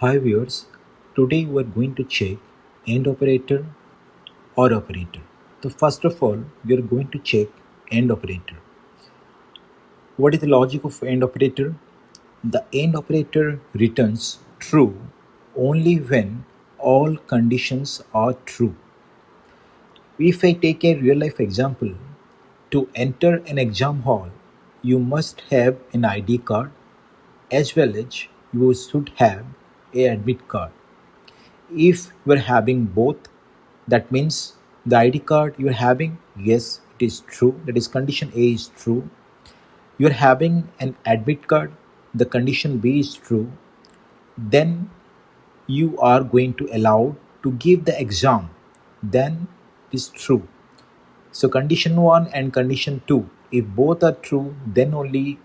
Hi viewers, today we are going to check AND operator or operator. So first of all, we are going to check AND operator. What is the logic of AND operator? The AND operator returns true only when all conditions are true. If I take a real life example, to enter an exam hall, you must have an ID card as well as you should have a admit card. If we're having both, that means the ID card you're having, yes, it is true. That is condition A is true. You're having an admit card, the condition B is true. Then you are going to allow to give the exam. Then it is true. So condition 1 and condition 2, if both are true, then only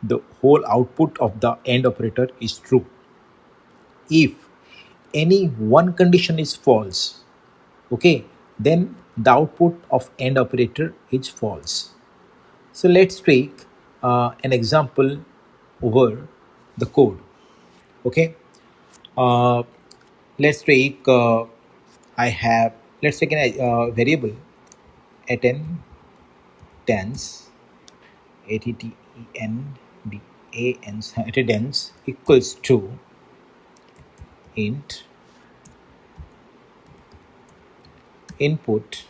the whole output of the AND operator is true. If any one condition is false, okay, then the output of AND operator is false. So let's take an example over the code. Okay, uh, let's take I have let's take a variable attendance attendance equals to int input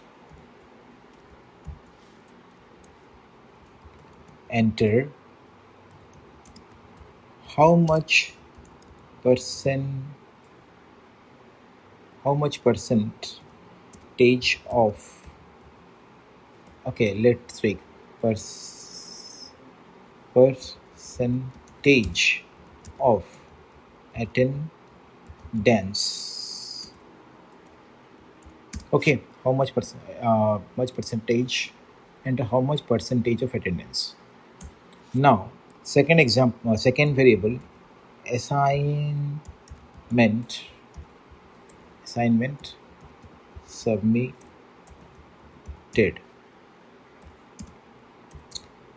enter how much percent percentage of, okay, let's take percentage of attendance. Okay, how much percentage and how much percentage of attendance. Now second variable assignment submitted.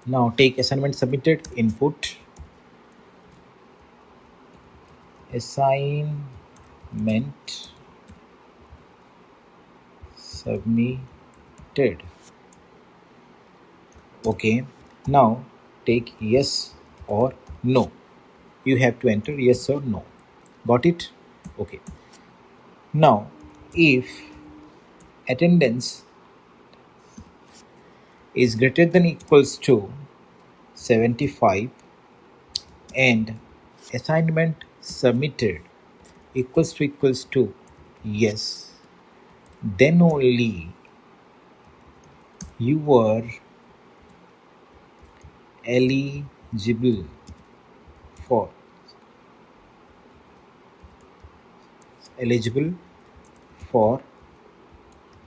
Now take assignment submitted input assignment submitted. Okay, now take yes or no. You have to enter yes or no. Got it? Okay. Now if attendance is greater than equals to 75 and assignment submitted equals to yes, then only you are eligible for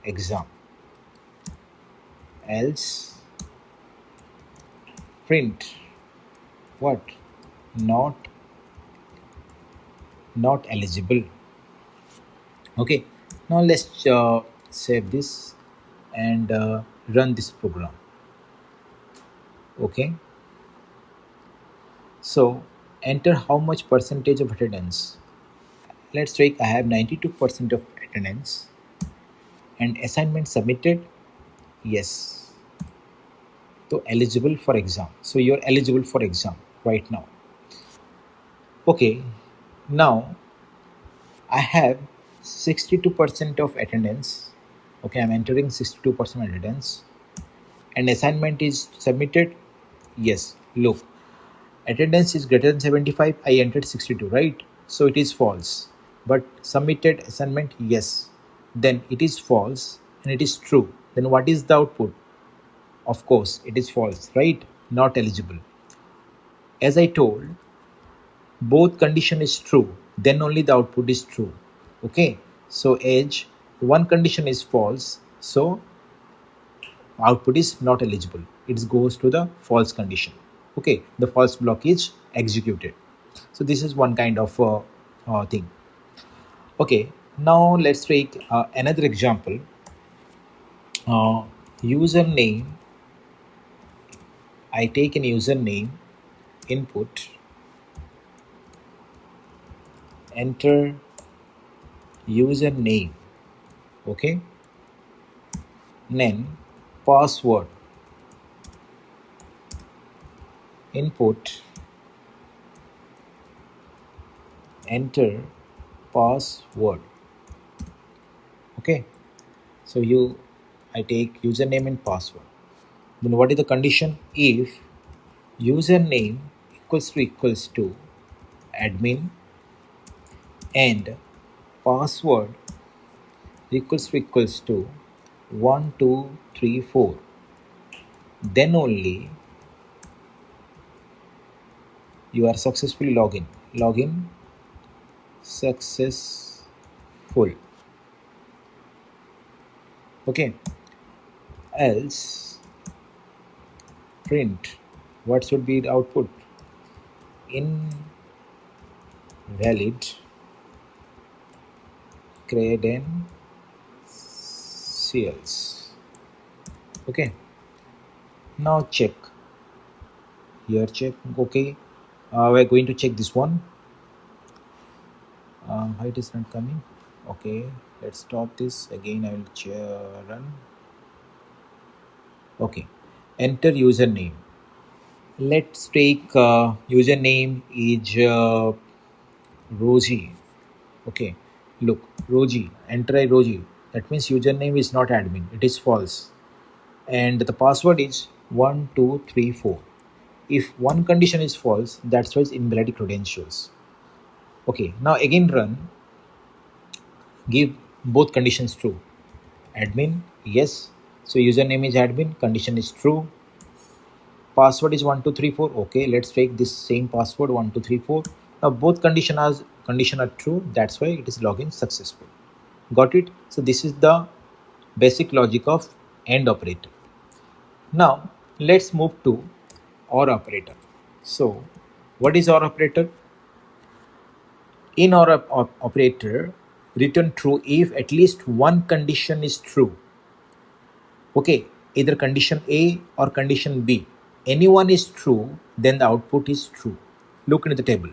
exam, else print what? Not eligible. Okay, now let's save this and run this program. Okay, so enter how much percentage of attendance. Let's take I have 92% of attendance and assignment submitted, yes, so eligible for exam. So you're eligible for exam right now. Okay, now I have 62% of attendance. Okay, I'm entering 62% attendance and assignment is submitted, yes. Look, attendance is greater than 75, I entered 62, right? So it is false. But submitted assignment, yes, then it is false and it is true. Then what is the output? Of course it is false, right? Not eligible. As I told, both condition is true, then only the output is true. Okay, so age one condition is false, so output is not eligible. It goes to the false condition. Okay, the false block is executed. So this is one kind of thing. Okay, now let's take another example. Username, I take an username input enter username, okay, then password, input, enter password, okay. So I take username and password. Then what is the condition? If username equals to admin and password equals to 1234, then only you are successfully login successful, okay. Else print, what should be the output? Invalid credentials, okay. Now check here, check, okay. We're going to check this one. Why it is not coming? Okay, let's stop this again. I will run. Okay, enter username. Let's take username is Rosie. Okay, look, Rosie, enter a Rosie. That means username is not admin, it is false. And the password is 1234. If one condition is false, that's why it's invalid credentials. Okay, now again run. Give both conditions true. Admin, yes. So username is admin, condition is true. Password is 1234. Okay, let's take this same password 1234. Now both condition are true. That's why it is login successful. Got it? So this is the basic logic of AND operator. Now let's move to OR operator. So what is OR operator? In OR operator, return true if at least one condition is true. Okay, either condition A or condition B. Any one is true, then the output is true. Look into the table.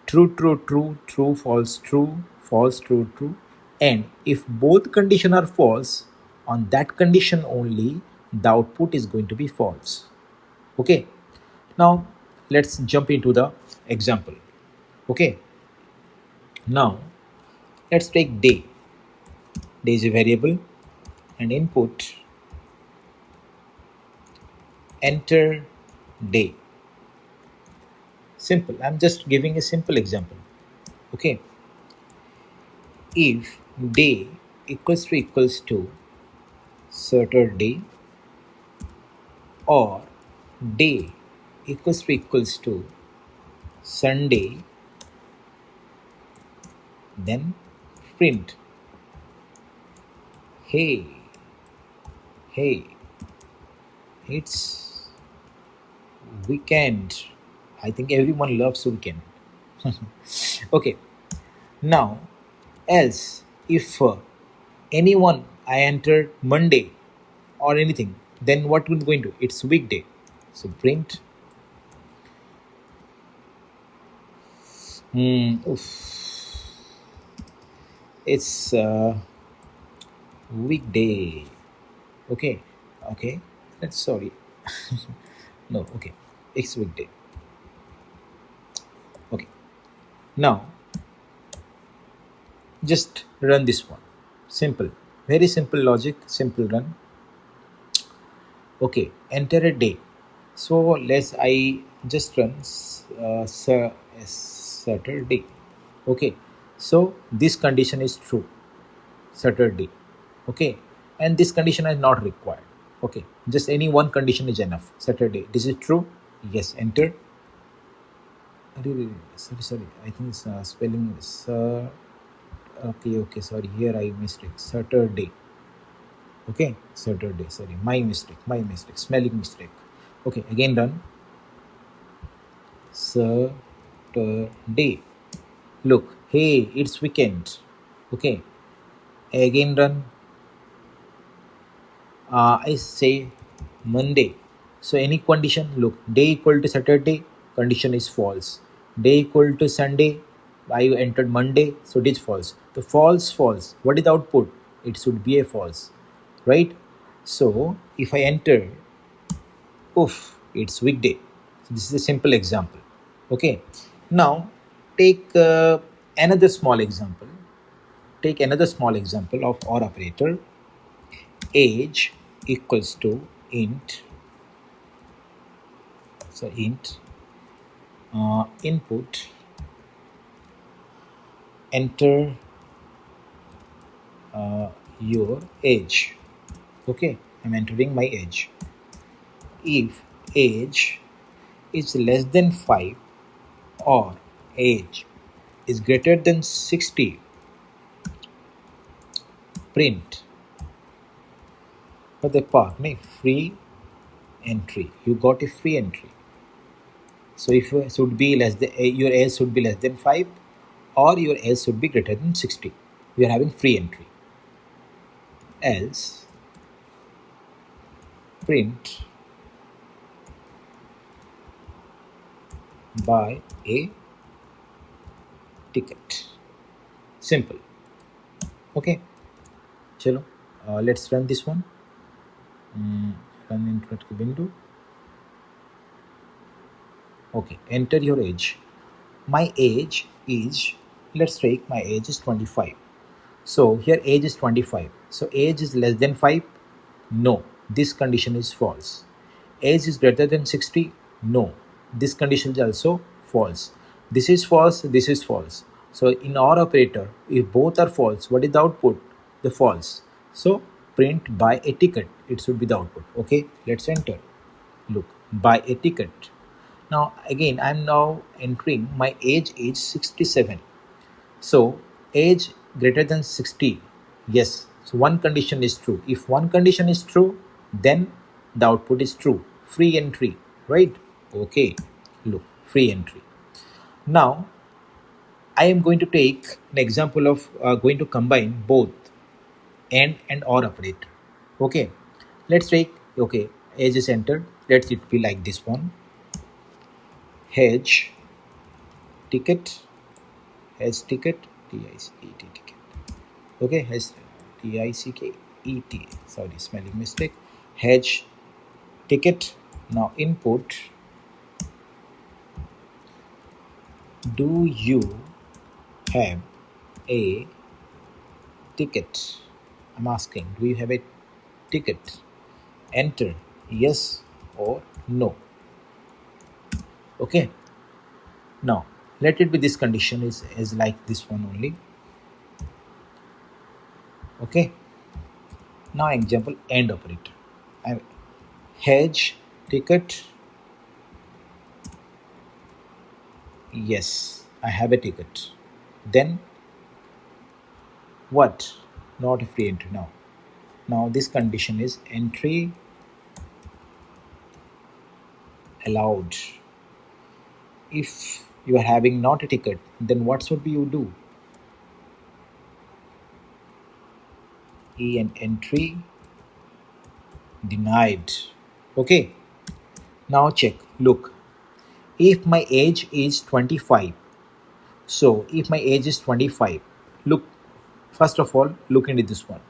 True, true, true, true, false, true, false, true, true. And if both conditions are false, on that condition only, the output is going to be false. Okay. Now, let's jump into the example. Okay. Now, let's take day. Day is a variable and input, enter day. Simple. I'm just giving a simple example. Okay. If day equals to Saturday or day equals to Sunday, then print hey, it's weekend. I think everyone loves weekend. Okay. Now, else if anyone I entered Monday or anything, then what will going to? It's weekday. So print. It's weekday. Okay. That's sorry. No. Okay. It's weekday. Okay. Now, just run this one. Simple. Very simple logic. Simple run. Okay. Enter a day. So I just run Saturday. Okay. So this condition is true. Saturday. Okay. And this condition is not required. Okay. Just any one condition is enough. Saturday. This is true. Yes. Enter. Sorry. I think it's spelling is okay. Sorry. Here I mistake. Saturday. Okay. Saturday. Sorry. My mistake. Spelling mistake. Okay. Again run. Saturday. Look. Hey, it's weekend. Okay. Again run. I say Monday. So any condition, look, day equal to Saturday, condition is false. Day equal to Sunday, I entered Monday, so it is false. The false. What is the output? It should be a false, right? So if I enter, oof, it's weekday. So this is a simple example. Okay. Now take another small example. Take another small example of OR operator. Age equals to int. So int input, enter your age. Okay, I'm entering my age. If age is less than 5 or age is greater than 60, print for the part free entry. You got a free entry. So if you should be less than your age should be less than 5 or your age should be greater than 60. We are having free entry. Else print buy a ticket. Simple. Okay. Chalo. Let's run this one. Run internet ki window. Okay. Enter your age. My age is, let's take my age is 25. So here age is 25. So age is less than 5. No. This condition is false. Age is greater than 60. No. This condition is also false. This is false. This is false. So in OR operator, if both are false, what is the output? The false. So print buy a ticket. It should be the output. Okay. Let's enter. Look, buy a ticket. Now again, I'm now entering my age is 67. So age greater than 60. Yes. So one condition is true. If one condition is true, then the output is true. Free entry, right? Okay. Look, free entry. Now I am going to take an example of going to combine both AND and OR operator. Okay. Let's take, okay, age is entered. Let it be like this one. Hedge ticket, hedge ticket, T-I-C-K-E-T ticket. Okay, hedge T-I-C-K-E-T. Sorry, spelling mistake. Hedge ticket. Now input. Do you have a ticket? I'm asking, do you have a ticket? Enter yes or no. Okay. Now let it be this condition is like this one only. Okay. Now example AND operator. I hedge ticket. Yes, I have a ticket. Then what? Not a free entry now. Now this condition is entry allowed. If you are having not a ticket, then what should you do? And entry denied. Okay. Now check. Look. If my age is 25. So if my age is 25. Look. First of all, look into this one.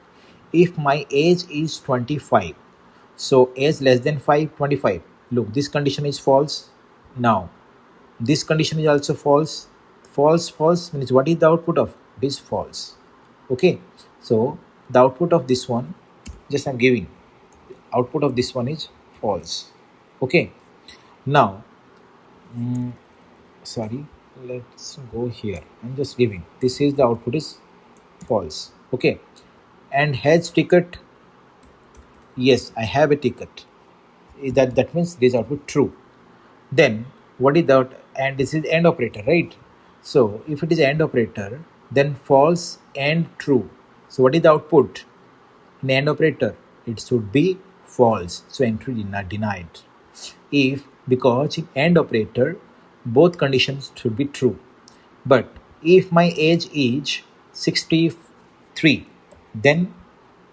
If my age is 25. So age less than 5, 25. Look, this condition is false. Now, this condition is also false. False means what is the output of this? False. Okay. So the output of this one, just I'm giving. Output of this one is false. Okay. Now, sorry. Let's go here. I'm just giving. This is the output is false. Okay. And hedge ticket. Yes, I have a ticket. That means this output true. Then what is that? And this is AND operator, right? So if it is AND operator, then false and true. So what is the output in AND operator? It should be false. So entry denied. If because in AND operator, both conditions should be true. But if my age is 63, then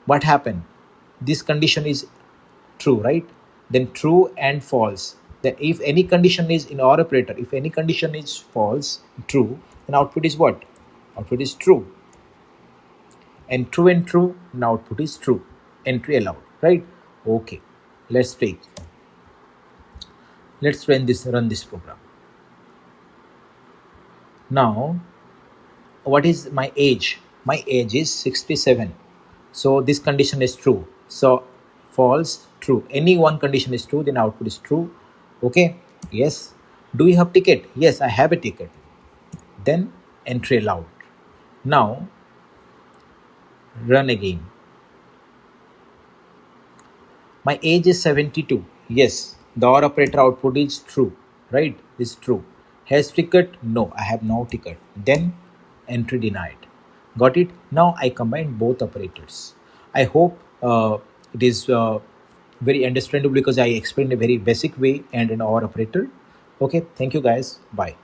what happened? This condition is true, right? Then true and false. Then if any condition is in OR operator, if any condition is false, true, then output is what? Output is true. And true, then output is true. Entry allowed, right? Okay, let's run this program. Now, what is my age? My age is 67. So this condition is true. So false, true. Any one condition is true, then output is true. Okay, yes. Do you have ticket? Yes, I have a ticket. Then entry allowed. Now run again. My age is 72. Yes, the OR operator output is true, right? Is true. Has ticket? No, I have no ticket. Then entry denied. Got it? Now I combine both operators. I hope it is very understandable because I explained a very basic way and an OR operator. Okay, thank you guys. Bye.